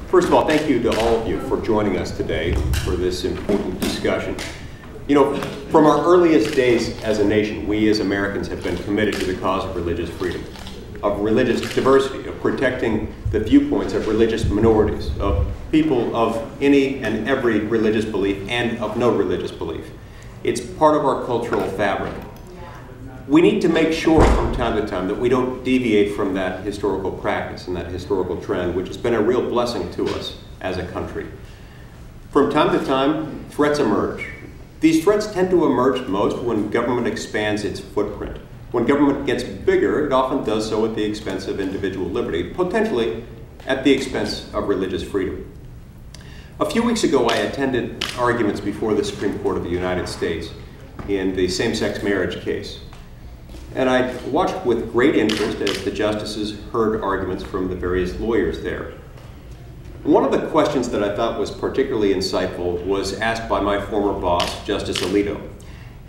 First of all, thank you to all of you for joining us today for this important discussion. You know, from our earliest days as a nation, we as Americans have been committed to the cause of religious freedom, of religious diversity, of protecting the viewpoints of religious minorities, of people of any and every religious belief and of no religious belief. It's part of our cultural fabric. We need to make sure from time to time that we don't deviate from that historical practice and that historical trend, which has been a real blessing to us as a country. From time to time, threats emerge. These threats tend to emerge most when government expands its footprint. When government gets bigger, it often does so at the expense of individual liberty, potentially at the expense of religious freedom. A few weeks ago, I attended arguments before the Supreme Court of the United States in the same-sex marriage case. And I watched with great interest as the justices heard arguments from the various lawyers there. One of the questions that I thought was particularly insightful was asked by my former boss, Justice Alito.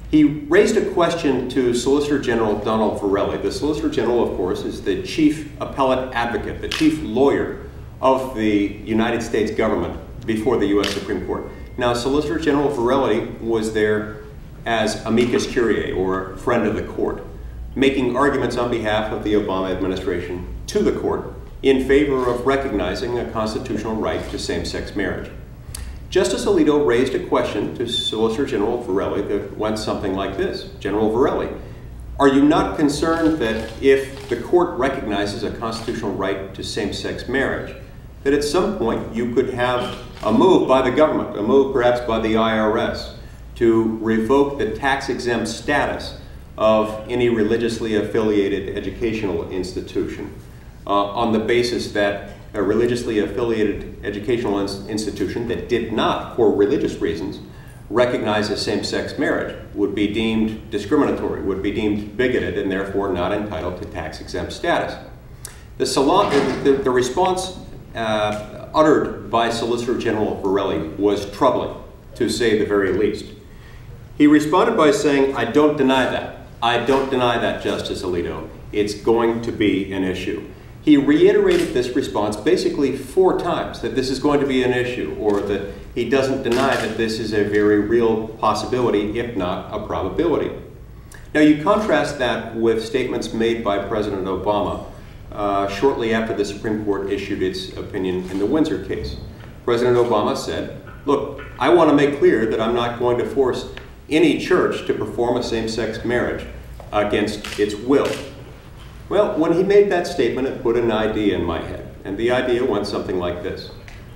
He raised a question to Solicitor General Donald Verrilli. The Solicitor General, of course, is the chief appellate advocate, the chief lawyer of the United States government before the U.S. Supreme Court. Now, Solicitor General Verrilli was there as amicus curiae, or friend of the court, making arguments on behalf of the Obama administration to the court in favor of recognizing a constitutional right to same-sex marriage. Justice Alito raised a question to Solicitor General Verrilli that went something like this. General Verrilli, are you not concerned that if the court recognizes a constitutional right to same-sex marriage, that at some point you could have a move by the government, a move perhaps by the IRS, to revoke the tax-exempt status of any religiously affiliated educational institution on the basis that a religiously affiliated educational institution that did not, for religious reasons, recognize a same-sex marriage would be deemed discriminatory, would be deemed bigoted, and therefore not entitled to tax-exempt status. The response uttered by Solicitor General Verrilli was troubling, to say the very least. He responded by saying, I don't deny that. I don't deny that, Justice Alito. It's going to be an issue. He reiterated this response basically 4 times, that this is going to be an issue, or that he doesn't deny that this is a very real possibility, if not a probability. Now, you contrast that with statements made by President Obama shortly after the Supreme Court issued its opinion in the Windsor case. President Obama said, look, I want to make clear that I'm not going to force any church to perform a same-sex marriage against its will. Well, when he made that statement, it put an idea in my head, and the idea went something like this.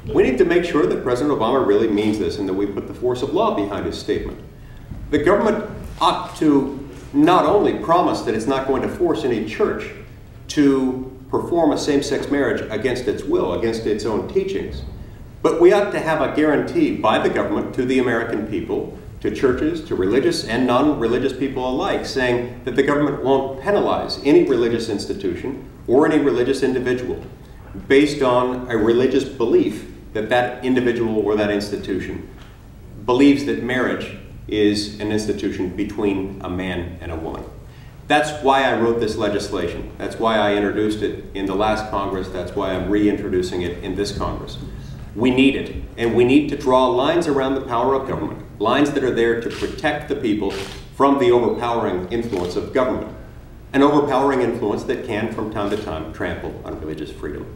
We need to make sure that President Obama really means this and that we put the force of law behind his statement. The government ought to not only promise that it's not going to force any church to perform a same-sex marriage against its will, against its own teachings, but we ought to have a guarantee by the government to the American people, to churches, to religious and non-religious people alike, saying that the government won't penalize any religious institution or any religious individual based on a religious belief that that individual or that institution believes that marriage is an institution between a man and a woman. That's why I wrote this legislation. That's why I introduced it in the last Congress. That's why I'm reintroducing it in this Congress. We need it, and we need to draw lines around the power of government, lines that are there to protect the people from the overpowering influence of government, an overpowering influence that can, from time to time, trample on religious freedom.